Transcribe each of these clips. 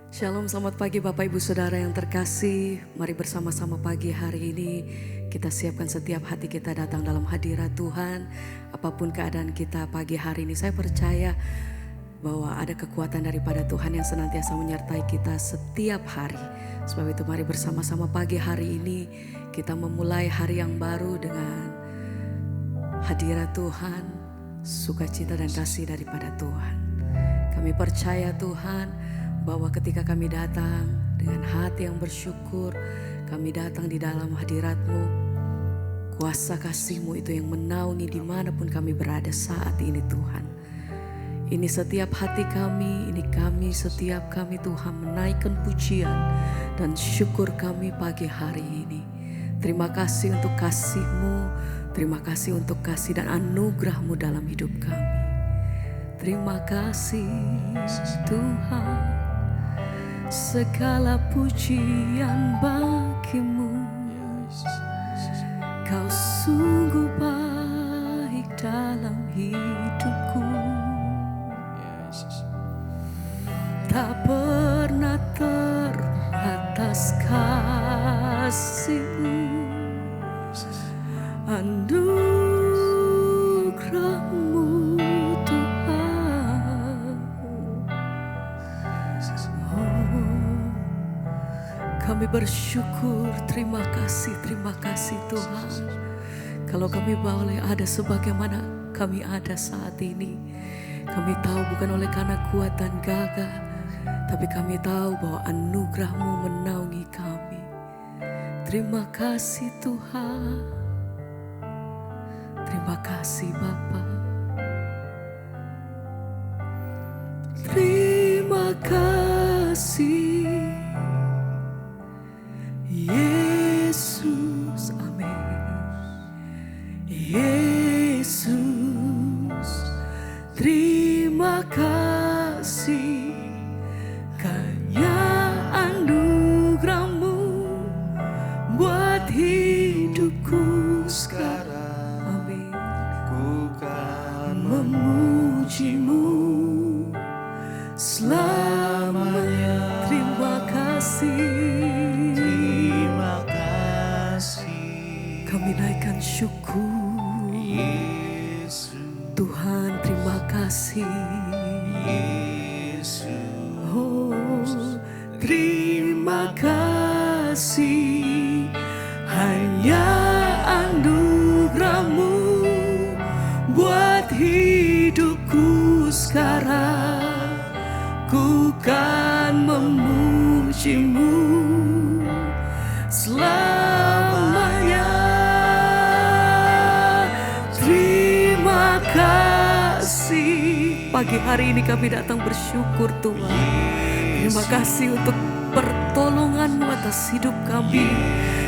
Shalom, selamat pagi Bapak Ibu Saudara yang terkasih. Mari bersama-sama pagi hari ini kita siapkan setiap hati kita datang dalam hadirat Tuhan. Apapun keadaan kita pagi hari ini, saya percaya bahwa ada kekuatan daripada Tuhan yang senantiasa menyertai kita setiap hari. Sebab itu mari bersama-sama pagi hari ini kita memulai hari yang baru dengan hadirat Tuhan, sukacita dan kasih daripada Tuhan. Kami percaya Tuhan bahwa ketika kami datang dengan hati yang bersyukur, kami datang di dalam hadirat-Mu, kuasa kasih-Mu itu yang menaungi dimanapun kami berada saat ini Tuhan. Ini setiap hati kami, ini kami, setiap kami Tuhan menaikkan pujian dan syukur kami pagi hari ini. Terima kasih untuk kasih-Mu, terima kasih untuk kasih dan anugerah-Mu dalam hidup kami. Terima kasih Tuhan. Segala pujian bagimu, Kau sungguh baik dalam hidupku. Tak pernah terbatas kasih-Mu, anugerah-Mu Tuhan. Kami bersyukur, terima kasih Tuhan. Kalau kami boleh ada sebagaimana kami ada saat ini, kami tahu bukan oleh karena kuatan gagah, tapi kami tahu bahwa anugerah-Mu menaungi kami. Terima kasih Tuhan, terima kasih Bapa. Terima kasih Yesus, amin. Yesus, terima kasih karena anugerah-Mu buat hidupku sekarang. Amin. Ku kan Memuji-Mu selamanya. Terima kasih. Kami naikkan syukur Yesus, Tuhan, terima kasih Yesus, oh, terima kasih hanya anugerah-Mu buat hidupku sekarang. Ku kan memuji-Mu selamanya. Terima kasih. Pagi hari ini kami datang bersyukur Tuhan. Terima kasih untuk pertolongan-Mu atas hidup kami.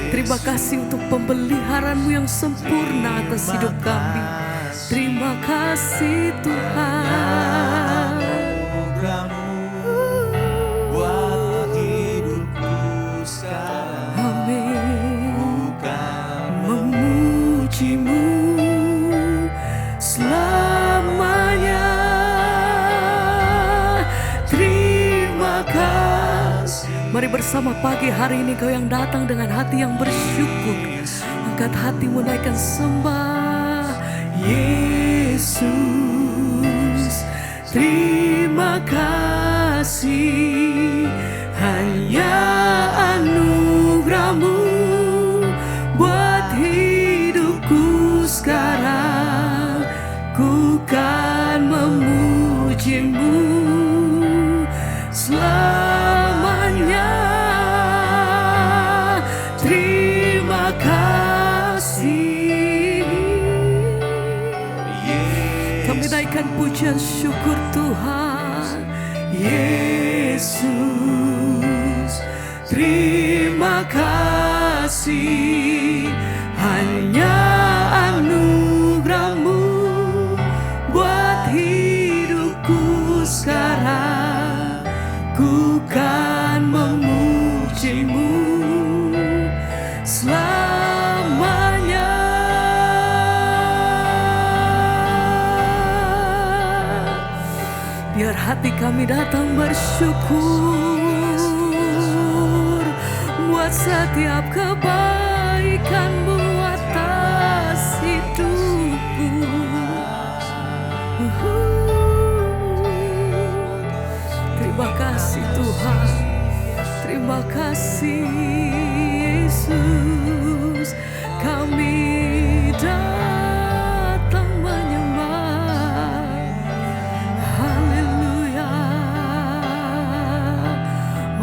Terima kasih untuk pemeliharaan-Mu yang sempurna atas hidup kami. Terima kasih Tuhan. anugerah-Mu buat hidupku sekarang. Amin. Ku kan Memuji-Mu selamanya. Terima kasih. Mari bersama pagi hari ini kau yang datang dengan hati yang bersyukur, angkat hati menaikkan sembah. Yesus, terima kasih hanya anugerah-Mu buat hidupku sekarang. Ku kan memuji-Mu selamanya. Terima kasih. Kami naikkan pujian syukur Tuhan. Yesus, terima kasih hanya anugerah-Mu buat hidupku sekarang. Ku kan memuji-Mu selamanya. Biar hati kami datang bersyukur. buat setiap kebaikan-Mu atas hidupku. Terima kasih Tuhan, terima kasih Yesus. Kami datang menyembah. Haleluya.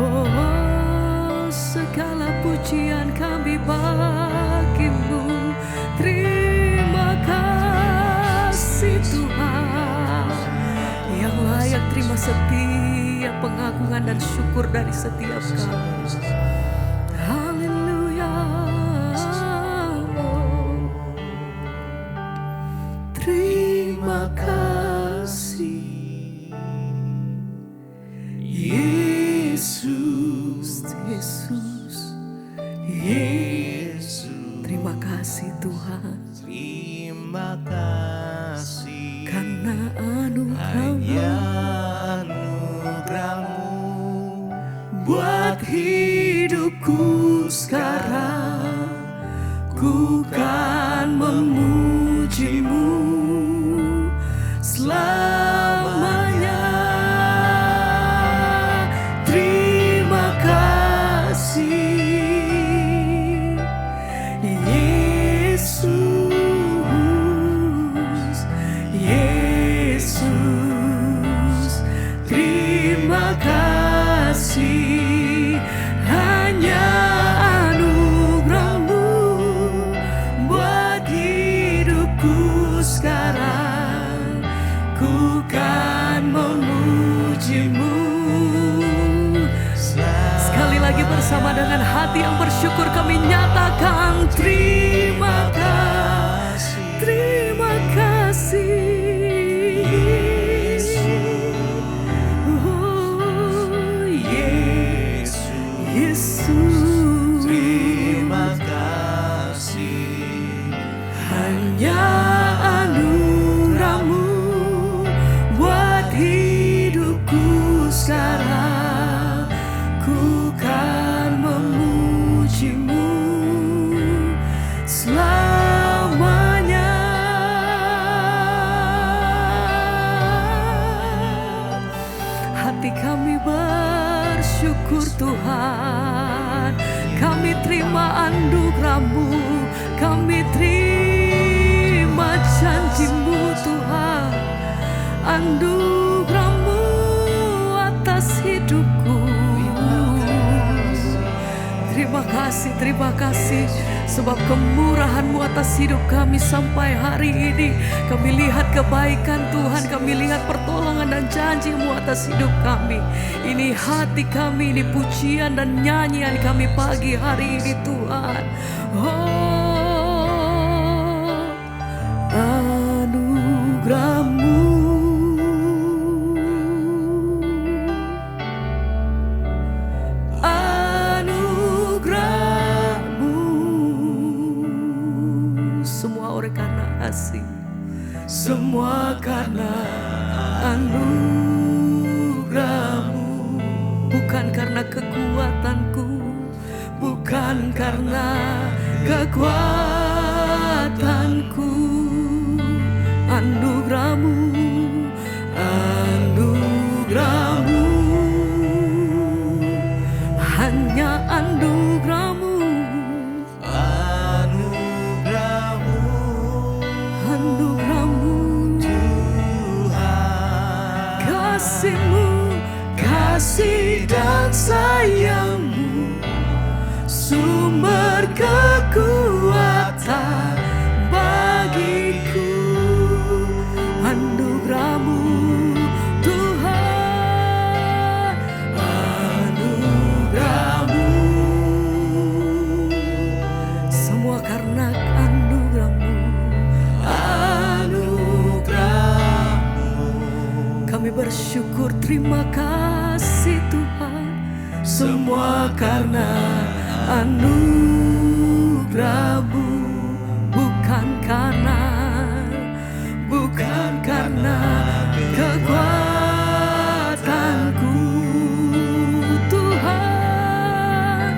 Oh, segala pujian kami bagi-Mu. Terima kasih Tuhan, yang layak terima setiap pengagungan dan syukur dari setiap kami. Haleluya. Terima kasih Yesus, Yesus, Yesus. Terima kasih Tuhan, Terima kasih karena hanya anugerah-Mu anugerah-Mu buat hidupku sekarang. Ku kan memuji-Mu selamanya. Terima kasih Yesus, Yesus. Terima kasih hanya anugerah-Mu buat hidupku sekarang. Ku kan memuji-Mu. Sekali lagi bersama dengan hati yang bersyukur kami nyatakan terima kasih, terima kasih oh, Yesus, Yesus. Terima kasih hanya anugerah-Mu buat hidupku sekarang. Ku kan memuji-Mu selamanya. Hati kami bersyukur Tuhan, kami terima anugerah-Mu, kami terima janji-Mu Tuhan, anugerah-Mu atas hidupku. Terima kasih sebab kemurahan-Mu atas hidup kami sampai hari ini. Kami lihat kebaikan Tuhan, kami lihat pertolongan dan janji-Mu atas hidup kami. Ini hati kami, ini pujian dan nyanyian kami pagi hari ini Tuhan. Oh, anugerah-Mu, semua karena anugerah-Mu, bukan karena kekuatanku, bukan karena kekuatanku. Anugerah-Mu, anugerah-Mu, hanya anugerah-Mu, kasih dan sayang-Mu, sumber kekuatan bagiku. Anugerah-Mu Tuhan, anugerah-Mu, semua karena anugerah-Mu, anugerah-Mu. Kami bersyukur, terima kasih Tuhan, semua karena anugerah-Mu, bukan karena kekuatanku Tuhan.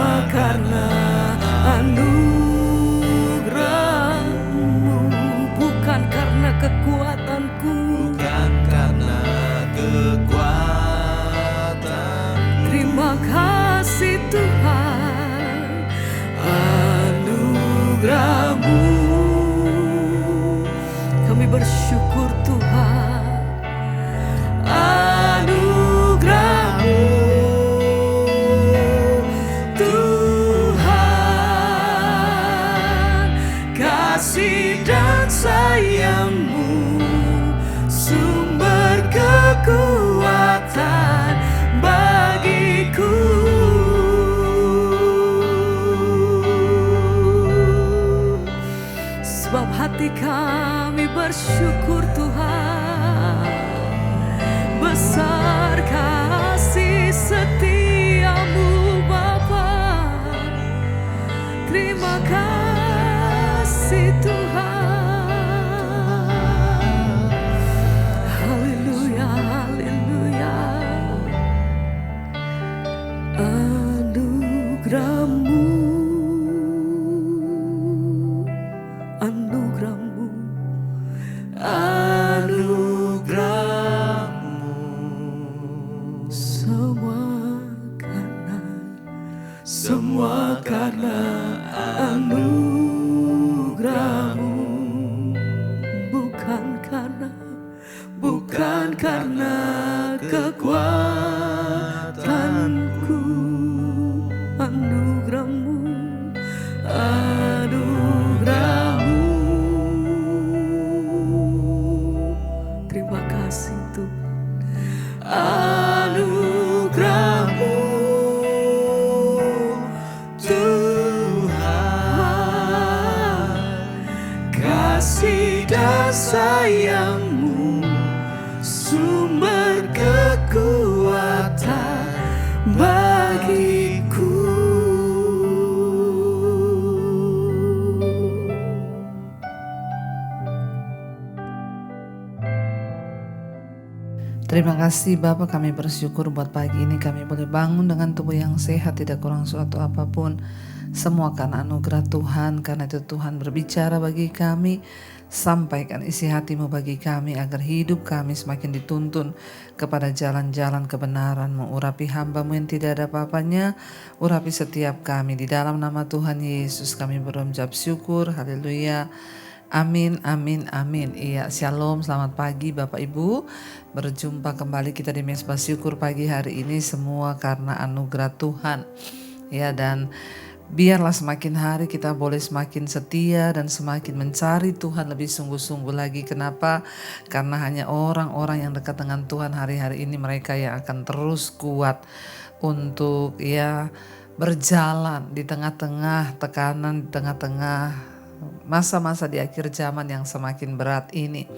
Semua karena anugerah-Mu, bukan karena kekuatanku, bukan karena kekuatan. terima kasih Tuhan, anugerah-Mu. Kami bersyukur Tuhan, anugerah-Mu Tuhan, kasih dan sayang-Mu, sumber kekuatan bagiku. Sebab hati kami bersyukur Tuhan, besar kasih setia-Mu Bapa. Terima kasih Tuhan. Haleluya, haleluya. Anugerah-Mu, anugerah-Mu, Anugerah-Mu semua karena anugerah-Mu, bukan karena kekuatanku. Anugerah-Mu, anugerah-Mu, terima kasih Tuhan, anugerah-Mu Tuhan, kasih dan sayang-Mu, sumber kekuatan bagiku. Terima kasih Bapak, kami bersyukur buat pagi ini kami boleh bangun dengan tubuh yang sehat, tidak kurang suatu apapun. Semua karena anugerah Tuhan, karena itu Tuhan berbicara bagi kami. Sampaikan isi hati-Mu bagi kami agar hidup kami semakin dituntun kepada jalan-jalan kebenaran. Mengurapi hamba-Mu yang tidak ada apa-apanya, urapi setiap kami. Di dalam nama Tuhan Yesus kami berucap syukur, haleluya. Amin, amin, amin. Iya, shalom, selamat pagi Bapak Ibu. Berjumpa kembali kita di Mesbah Syukur pagi hari ini, semua karena anugerah Tuhan. Ya, dan biarlah semakin hari kita boleh semakin setia dan semakin mencari Tuhan lebih sungguh-sungguh lagi. Kenapa? Karena hanya orang-orang yang dekat dengan Tuhan hari-hari ini, mereka yang akan terus kuat untuk ya berjalan di tengah-tengah tekanan, di tengah-tengah masa-masa di akhir zaman yang semakin berat ini.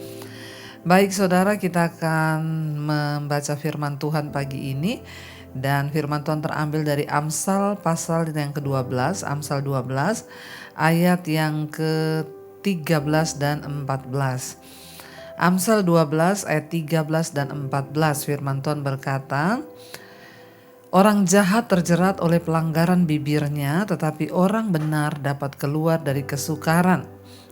Baik saudara, kita akan membaca firman Tuhan pagi ini. Dan firman Tuhan terambil dari Amsal pasal yang ke-12, Amsal 12 ayat yang ke-13 dan 14. Amsal 12 ayat 13 dan 14, firman Tuhan berkata, orang jahat terjerat oleh pelanggaran bibirnya, tetapi orang benar dapat keluar dari kesukaran.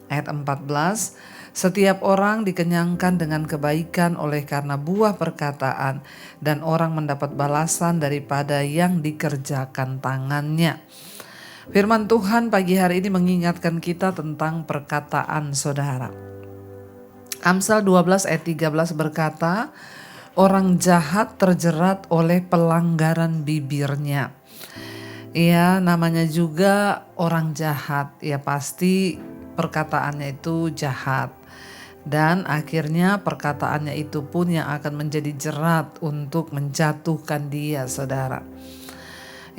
Ayat 14, setiap orang dikenyangkan dengan kebaikan oleh karena buah perkataan, dan orang mendapat balasan daripada yang dikerjakan tangannya. Firman Tuhan pagi hari ini mengingatkan kita tentang perkataan saudara. Amsal 12 ayat 13 berkata, orang jahat terjerat oleh pelanggaran bibirnya. Ya, namanya juga orang jahat, ya pasti perkataannya itu jahat. Dan akhirnya perkataannya itu pun yang akan menjadi jerat untuk menjatuhkan dia, saudara.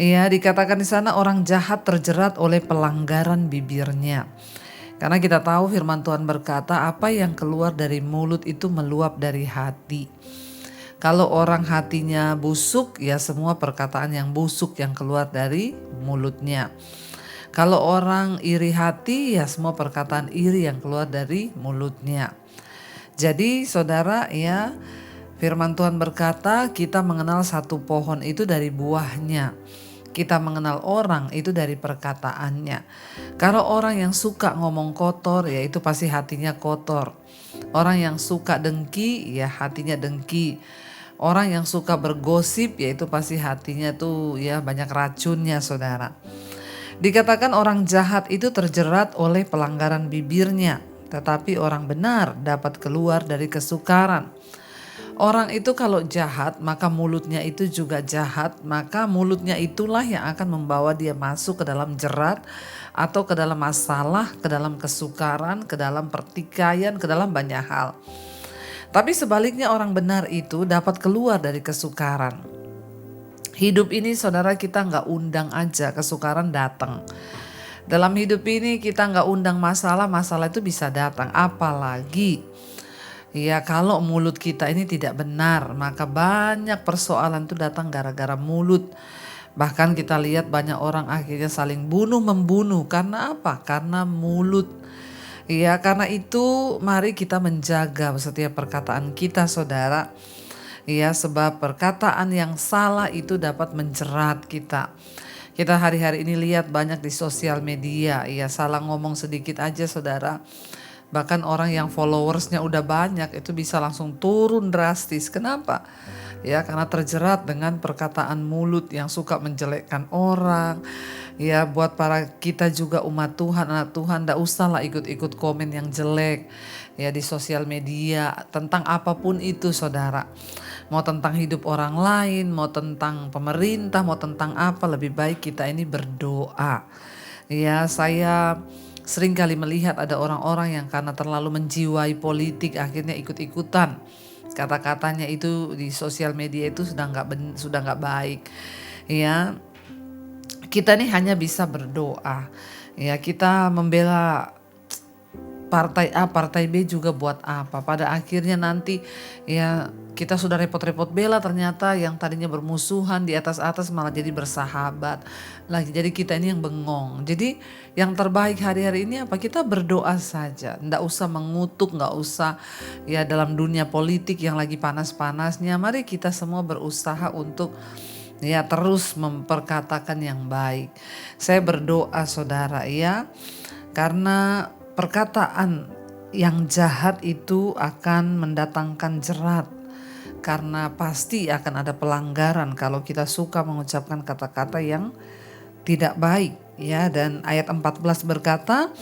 Ya, dikatakan di sana orang jahat terjerat oleh pelanggaran bibirnya. Karena kita tahu firman Tuhan berkata, apa yang keluar dari mulut itu meluap dari hati. Kalau orang hatinya busuk, ya semua perkataan yang busuk yang keluar dari mulutnya. Kalau orang iri hati, ya semua perkataan iri yang keluar dari mulutnya. Jadi saudara, ya firman Tuhan berkata kita mengenal satu pohon itu dari buahnya. Kita mengenal orang itu dari perkataannya. Kalau orang yang suka ngomong kotor, ya itu pasti hatinya kotor. Orang yang suka dengki, ya hatinya dengki. Orang yang suka bergosip, ya itu pasti hatinya tuh ya banyak racunnya, saudara. Dikatakan orang jahat itu terjerat oleh pelanggaran bibirnya, tetapi orang benar dapat keluar dari kesukaran. Orang itu kalau jahat, maka mulutnya itu juga jahat, maka mulutnya itulah yang akan membawa dia masuk ke dalam jerat atau ke dalam masalah, ke dalam kesukaran, ke dalam pertikaian, ke dalam banyak hal. Tapi sebaliknya orang benar itu dapat keluar dari kesukaran. Hidup ini saudara, kita gak undang aja kesukaran datang. Dalam hidup ini kita gak undang masalah, masalah itu bisa datang. Apalagi ya kalau mulut kita ini tidak benar, maka banyak persoalan itu datang gara-gara mulut. Bahkan kita lihat banyak orang akhirnya saling bunuh-membunuh. Karena apa? Karena mulut. Ya, karena itu mari kita menjaga setiap perkataan kita, saudara. Ya, sebab perkataan yang salah itu dapat menjerat kita. Kita hari-hari ini lihat banyak di sosial media, ya salah ngomong sedikit aja, saudara. Bahkan orang yang followersnya udah banyak itu bisa langsung turun drastis. Kenapa? Ya karena terjerat dengan perkataan mulut yang suka menjelekkan orang. Ya buat para kita juga umat Tuhan, anak Tuhan, gak usah lah ikut-ikut komen yang jelek ya di sosial media tentang apapun itu, saudara. Mau tentang hidup orang lain, mau tentang pemerintah, mau tentang apa, lebih baik kita ini berdoa. Ya saya sering kali melihat ada orang-orang yang karena terlalu menjiwai politik akhirnya ikut-ikutan. Kata-katanya itu di sosial media itu sudah nggak baik. Ya, kita ini hanya bisa berdoa. Ya, kita membela partai A, partai B juga buat apa? Pada akhirnya nanti ya kita sudah repot-repot bela, ternyata yang tadinya bermusuhan di atas-atas malah jadi bersahabat lagi. Jadi kita ini yang bengong. Jadi yang terbaik hari-hari ini apa? Kita berdoa saja. Nggak usah mengutuk, nggak usah ya dalam dunia politik yang lagi panas-panasnya. Mari kita semua berusaha untuk ya terus memperkatakan yang baik. Saya berdoa, saudara, ya, karena perkataan yang jahat itu akan mendatangkan jerat. Karena pasti akan ada pelanggaran kalau kita suka mengucapkan kata-kata yang tidak baik, ya. Dan ayat 14 berkata,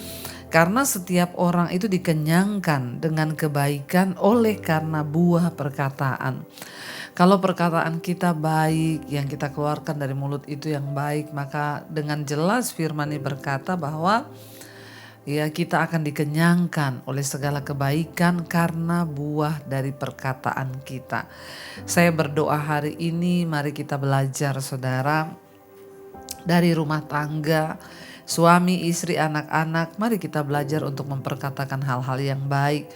karena setiap orang itu dikenyangkan dengan kebaikan oleh karena buah perkataan. Kalau perkataan kita baik, yang kita keluarkan dari mulut itu yang baik, maka dengan jelas firman ini berkata bahwa ya kita akan dikenyangkan oleh segala kebaikan karena buah dari perkataan kita. Saya berdoa hari ini mari kita belajar, saudara, dari rumah tangga, suami, istri, anak-anak. Mari kita belajar untuk memperkatakan hal-hal yang baik.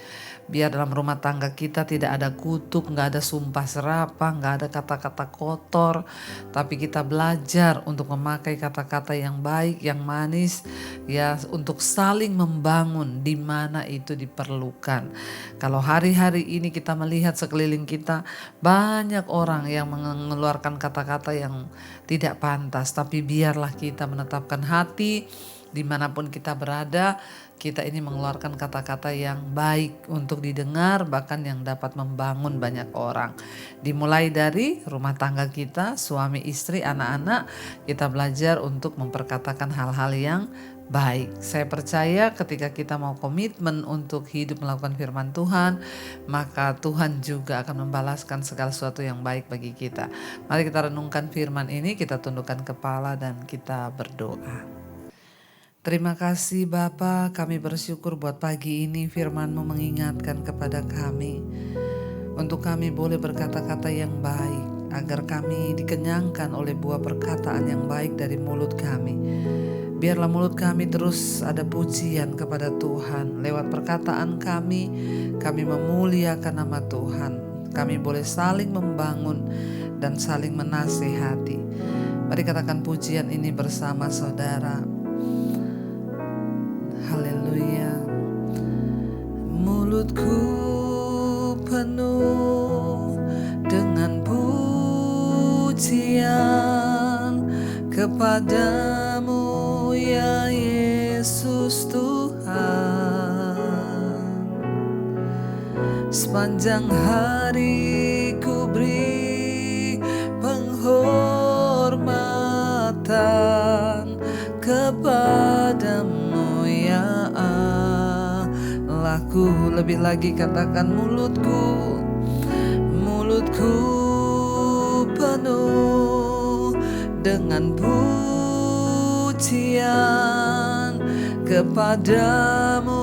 Biar dalam rumah tangga kita tidak ada kutuk, gak ada sumpah serapah, gak ada kata-kata kotor. Tapi kita belajar untuk memakai kata-kata yang baik, yang manis, ya, untuk saling membangun di mana itu diperlukan. Kalau hari-hari ini kita melihat sekeliling kita banyak orang yang mengeluarkan kata-kata yang tidak pantas, tapi biarlah kita menetapkan hati dimanapun kita berada, kita ini mengeluarkan kata-kata yang baik untuk didengar, bahkan yang dapat membangun banyak orang. Dimulai dari rumah tangga kita, suami, istri, anak-anak, kita belajar untuk memperkatakan hal-hal yang baik. Saya percaya ketika kita mau komitmen untuk hidup melakukan firman Tuhan, maka Tuhan juga akan membalaskan segala sesuatu yang baik bagi kita. Mari kita renungkan firman ini, kita tundukkan kepala dan kita berdoa. Terima kasih Bapa, kami bersyukur buat pagi ini firman-Mu mengingatkan kepada kami untuk kami boleh berkata-kata yang baik, agar kami dikenyangkan oleh buah perkataan yang baik dari mulut kami. Biarlah mulut kami terus ada pujian kepada Tuhan. Lewat perkataan kami memuliakan nama Tuhan. Kami boleh saling membangun dan saling menasehati. Mari katakan pujian ini bersama, saudara. Haleluya. Mulutku penuh dengan pujian kepadamu ya Yesus Tuhan. Sepanjang hari ku beri penghormatan kepadamu ya Allahku. Lebih lagi katakan mulutku penuh dengan pujian kepadamu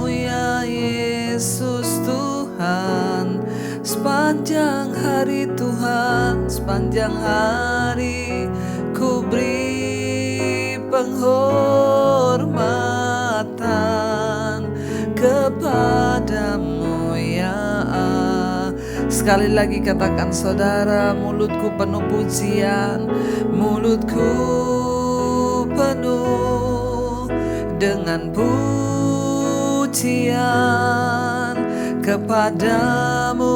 ya Yesus Tuhan. Sepanjang hari Tuhan, sepanjang hari ku beri penghormatan kepadamu ya Allah. Sekali lagi katakan saudara, mulutku penuh pujian, mulutku penuh dengan pujian kepadamu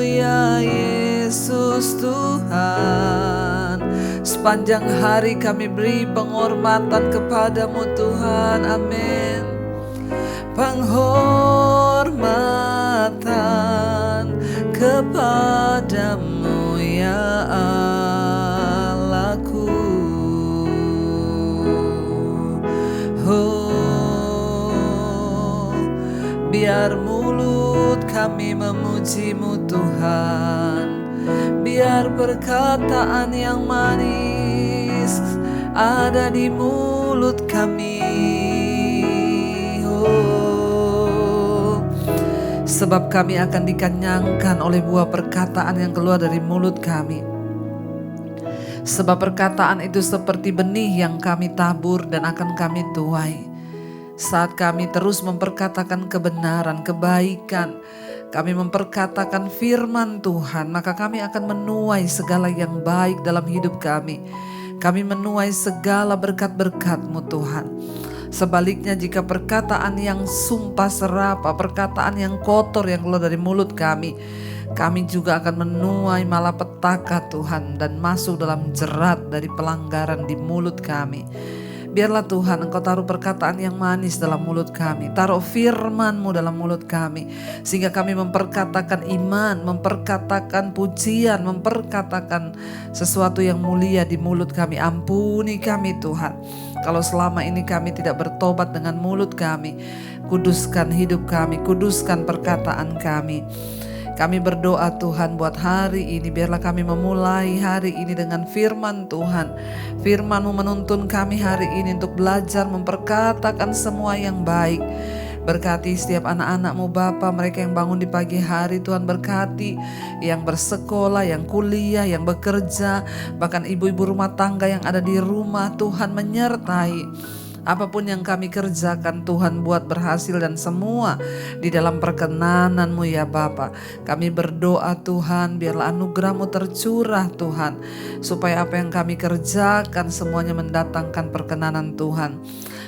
ya Yesus Tuhan. Sepanjang hari kami beri penghormatan kepadamu Tuhan, amin. Penghormatan kepadamu ya Allahku. Biar mulut kami memujimu Tuhan, biar perkataan yang manis ada di mulut kami. Sebab kami akan dikenyangkan oleh buah perkataan yang keluar dari mulut kami. Sebab perkataan itu seperti benih yang kami tabur dan akan kami tuai. Saat kami terus memperkatakan kebenaran, kebaikan, kami memperkatakan firman Tuhan, maka kami akan menuai segala yang baik dalam hidup kami. Kami menuai segala berkat-berkat-Mu Tuhan. Sebaliknya jika perkataan yang sumpah serapah, perkataan yang kotor yang keluar dari mulut kami juga akan menuai malapetaka Tuhan dan masuk dalam jerat dari pelanggaran di mulut kami. Biarlah Tuhan Engkau taruh perkataan yang manis dalam mulut kami, taruh firman-Mu dalam mulut kami, sehingga kami memperkatakan iman, memperkatakan pujian, memperkatakan sesuatu yang mulia di mulut kami. Ampuni kami Tuhan, kalau selama ini kami tidak bertobat dengan mulut kami. Kuduskan hidup kami, kuduskan perkataan kami. Kami berdoa Tuhan buat hari ini, biarlah kami memulai hari ini dengan firman Tuhan. Firman-Mu menuntun kami hari ini untuk belajar memperkatakan semua yang baik. Berkati setiap anak-anak-Mu Bapa, mereka yang bangun di pagi hari Tuhan, berkati yang bersekolah, yang kuliah, yang bekerja, bahkan ibu-ibu rumah tangga yang ada di rumah. Tuhan menyertai apapun yang kami kerjakan, Tuhan buat berhasil dan semua di dalam perkenanan-Mu ya Bapa. Kami berdoa Tuhan, biarlah anugerah-Mu tercurah Tuhan, supaya apa yang kami kerjakan semuanya mendatangkan perkenanan Tuhan.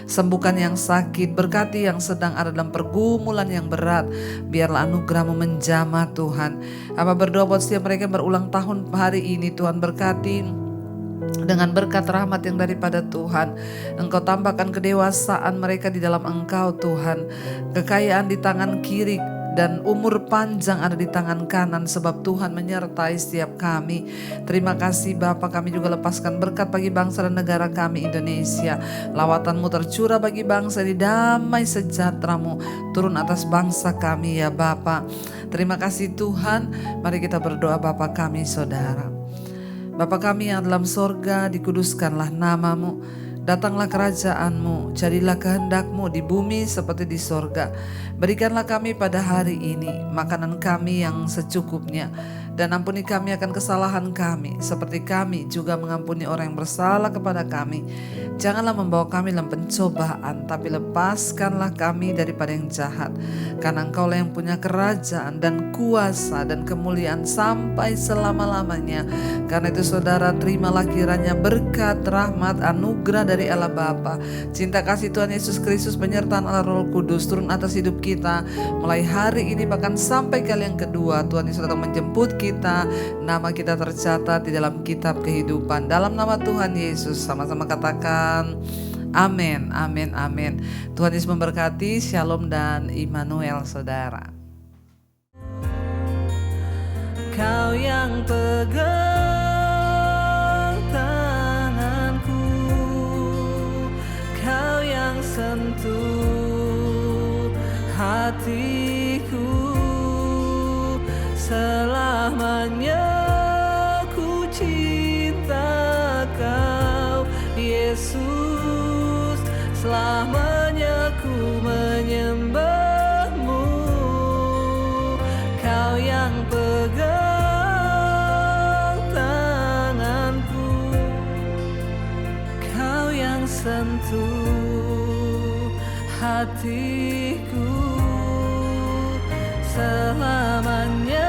Sembuhkan yang sakit, berkati yang sedang ada dalam pergumulan yang berat. Biarlah anugerah-Mu menjamah Tuhan. Apa berdoa buat setiap mereka yang berulang tahun hari ini, Tuhan berkati dengan berkat rahmat yang daripada Tuhan. Engkau tambahkan kedewasaan mereka di dalam Engkau Tuhan. Kekayaan di tangan kiri dan umur panjang ada di tangan kanan, sebab Tuhan menyertai setiap kami. Terima kasih Bapa, kami juga lepaskan berkat bagi bangsa dan negara kami Indonesia. Lawatan-Mu tercurah bagi bangsa, di damai sejahtera-Mu turun atas bangsa kami ya Bapa. Terima kasih Tuhan. Mari kita berdoa. Bapa kami saudara, Bapa kami yang dalam sorga, dikuduskanlah nama-Mu, datanglah kerajaan-Mu, jadilah kehendak-Mu di bumi seperti di sorga. Berikanlah kami pada hari ini makanan kami yang secukupnya, dan ampuni kami akan kesalahan kami, seperti kami juga mengampuni orang yang bersalah kepada kami. Janganlah membawa kami dalam pencobaan, tapi lepaskanlah kami daripada yang jahat. Karena Engkaulah yang punya kerajaan dan kuasa dan kemuliaan sampai selama-lamanya. Karena itu saudara, terimalah kiranya berkat, rahmat, anugerah dari Allah Bapa, cinta kasih Tuhan Yesus Kristus, penyertaan Allah Roh Kudus turun atas hidup kita mulai hari ini bahkan sampai kali yang kedua. Tuhan Yesus datang menjemput kita kita, nama kita tercatat di dalam kitab kehidupan. Dalam nama Tuhan Yesus, sama-sama katakan amin, amin, amin. Tuhan Yesus memberkati. Shalom dan Immanuel, saudara. Kau yang pegang tanganku, Kau yang sentuh hatiku, selamanya ku cinta Kau Yesus, selamanya ku menyembahmu. Kau yang pegang sentuh hatiku, selamanya